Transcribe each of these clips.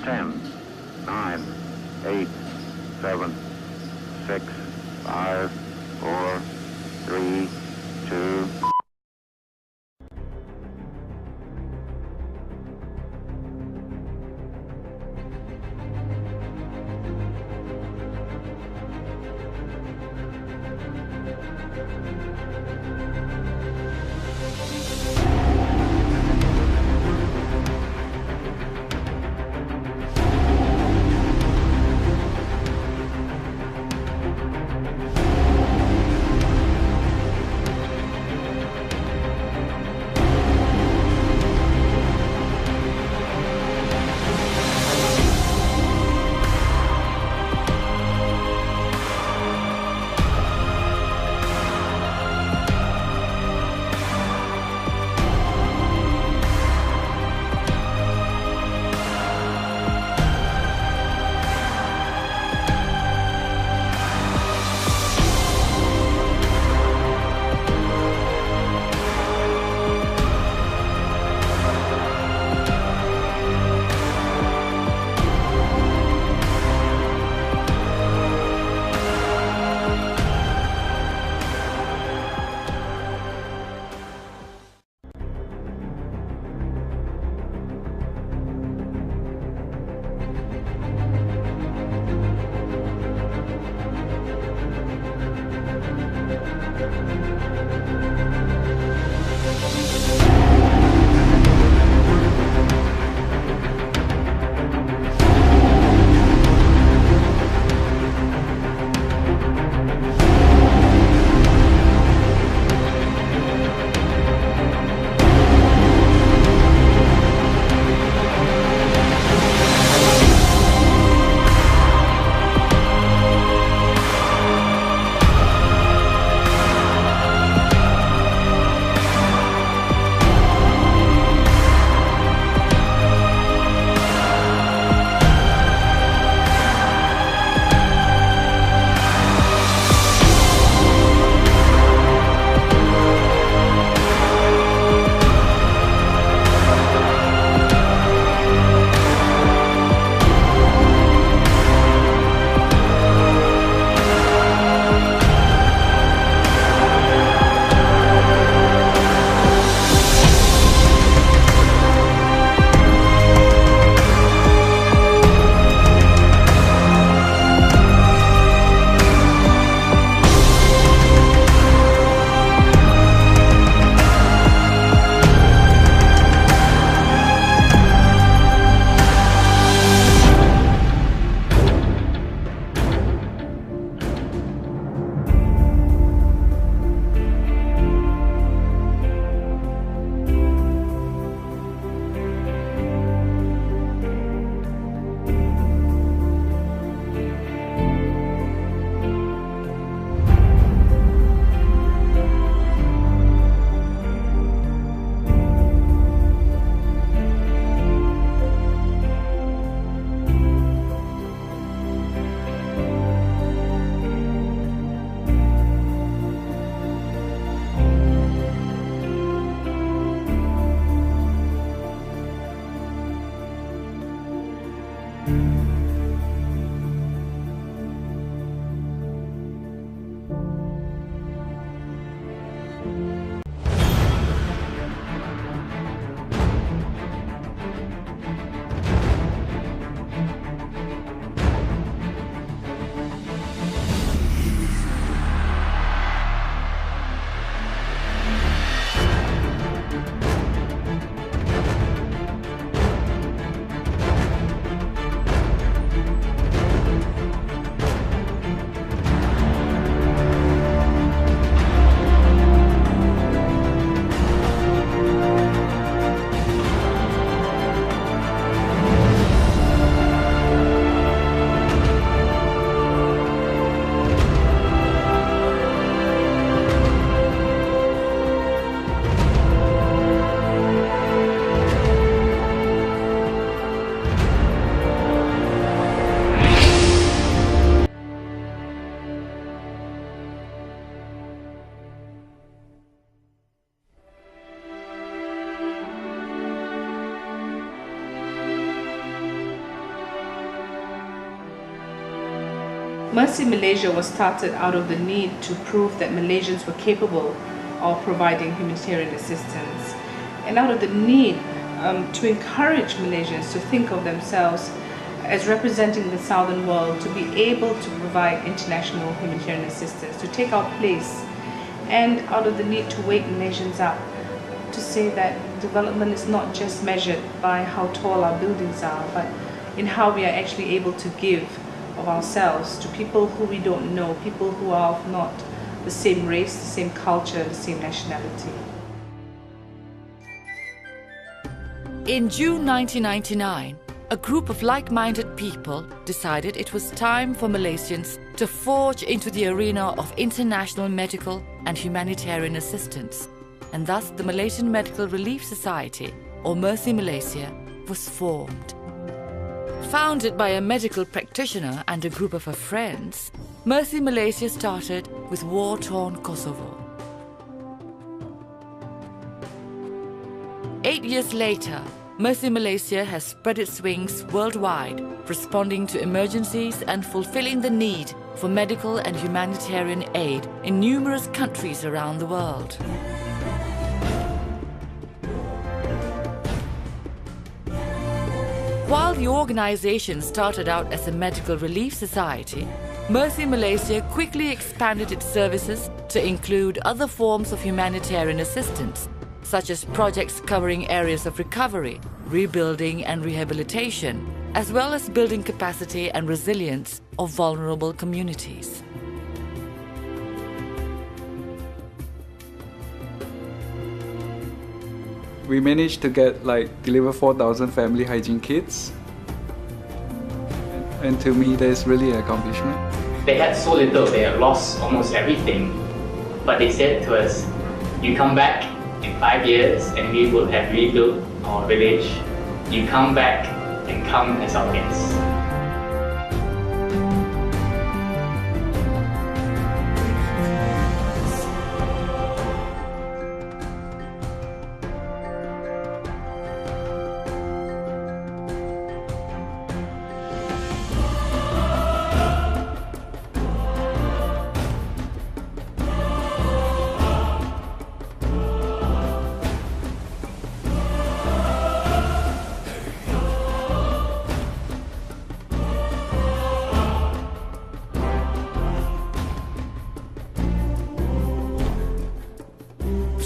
10, 9, 8, 7, 6, 5, 4, 3, 2. Mercy Malaysia was started out of the need to prove that Malaysians were capable of providing humanitarian assistance, and out of the need to encourage Malaysians to think of themselves as representing the southern world, to be able to provide international humanitarian assistance, to take our place, and out of the need to wake Malaysians up to say that development is not just measured by how tall our buildings are, but in how we are actually able to give of ourselves to people who we don't know, people who are of not the same race, the same culture, the same nationality. In June 1999, a group of like-minded people decided it was time for Malaysians to forge into the arena of international medical and humanitarian assistance, and thus the Malaysian Medical Relief Society, or Mercy Malaysia, was formed. Founded by a medical practitioner and a group of her friends, Mercy Malaysia started with war-torn Kosovo. 8 years later, Mercy Malaysia has spread its wings worldwide, responding to emergencies and fulfilling the need for medical and humanitarian aid in numerous countries around the world. While the organization started out as a medical relief society, Mercy Malaysia quickly expanded its services to include other forms of humanitarian assistance, such as projects covering areas of recovery, rebuilding and rehabilitation, as well as building capacity and resilience of vulnerable communities. We managed to deliver 4,000 family hygiene kits. And to me, that's really an accomplishment. They had so little, they had lost almost everything. But they said to us, you come back in 5 years and we will have rebuilt our village. You come back and come as our guests.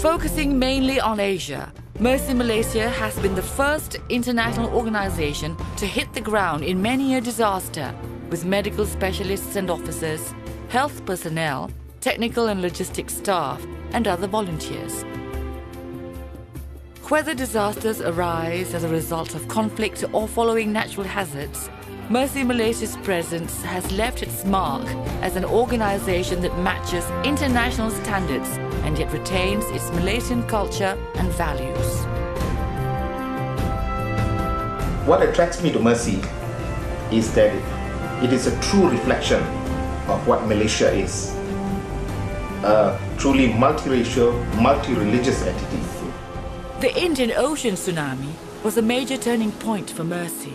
Focusing mainly on Asia, Mercy Malaysia has been the first international organization to hit the ground in many a disaster, with medical specialists and officers, health personnel, technical and logistics staff, and other volunteers. Whether disasters arise as a result of conflict or following natural hazards, Mercy Malaysia's presence has left its mark as an organization that matches international standards and yet retains its Malaysian culture and values. What attracts me to Mercy is that it is a true reflection of what Malaysia is. A truly multiracial, multi-religious entity. The Indian Ocean tsunami was a major turning point for Mercy.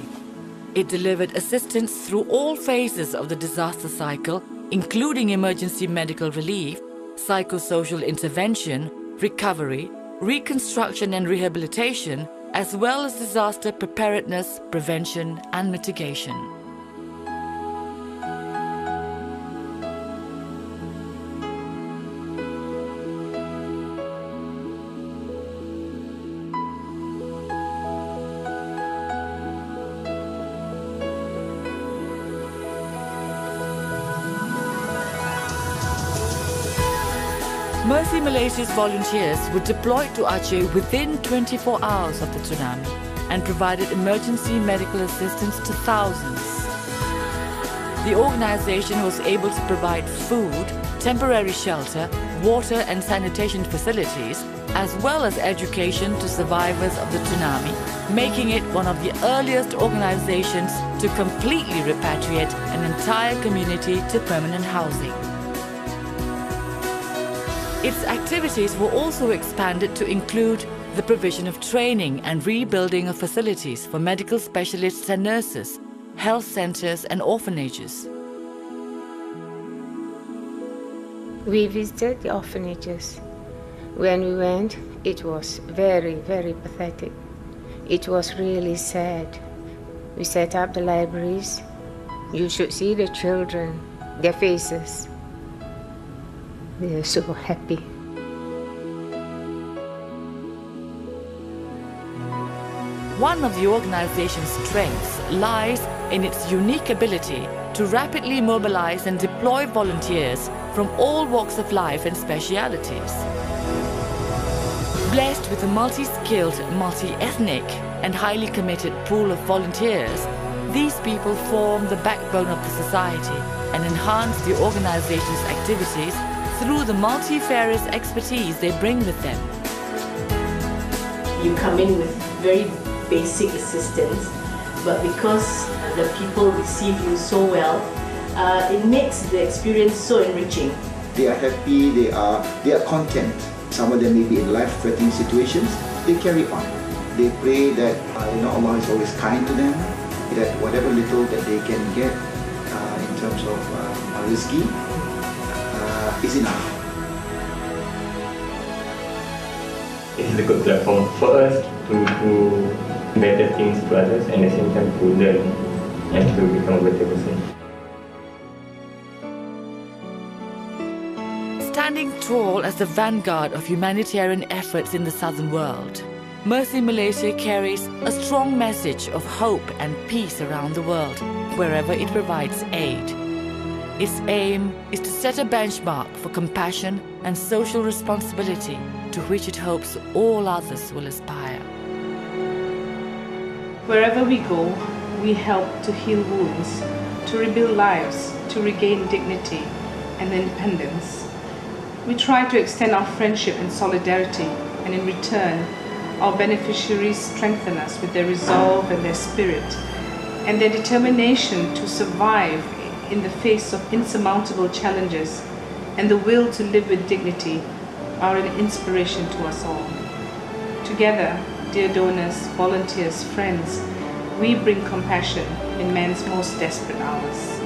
It delivered assistance through all phases of the disaster cycle, including emergency medical relief, psychosocial intervention, recovery, reconstruction and rehabilitation, as well as disaster preparedness, prevention and mitigation. Mercy Malaysia's volunteers were deployed to Aceh within 24 hours of the tsunami and provided emergency medical assistance to thousands. The organization was able to provide food, temporary shelter, water and sanitation facilities, as well as education to survivors of the tsunami, making it one of the earliest organizations to completely repatriate an entire community to permanent housing. Its activities were also expanded to include the provision of training and rebuilding of facilities for medical specialists and nurses, health centers and orphanages. We visited the orphanages. When we went, it was very, very pathetic. It was really sad. We set up the libraries. You should see the children, their faces. They are so happy. One of the organization's strengths lies in its unique ability to rapidly mobilize and deploy volunteers from all walks of life and specialities. Blessed with a multi-skilled, multi-ethnic and highly committed pool of volunteers, these people form the backbone of the society and enhance the organization's activities through the multifarious expertise they bring with them. You come in with very basic assistance, but because the people receive you so well, it makes the experience so enriching. They are happy, they are content. Some of them may be in life-threatening situations. They carry on. They pray that Allah is always kind to them, that whatever little that they can get in terms of rizki is enough. It's a good platform for us to do better things to others and at the same time to learn and to become a better person. Standing tall as the vanguard of humanitarian efforts in the southern world, Mercy Malaysia carries a strong message of hope and peace around the world, wherever it provides aid. Its aim is to set a benchmark for compassion and social responsibility to which it hopes all others will aspire. Wherever we go, we help to heal wounds, to rebuild lives, to regain dignity and independence. We try to extend our friendship and solidarity, and in return, our beneficiaries strengthen us with their resolve and their spirit, and their determination to survive in the face of insurmountable challenges, and the will to live with dignity are an inspiration to us all. Together, dear donors, volunteers, friends, we bring compassion in man's most desperate hours.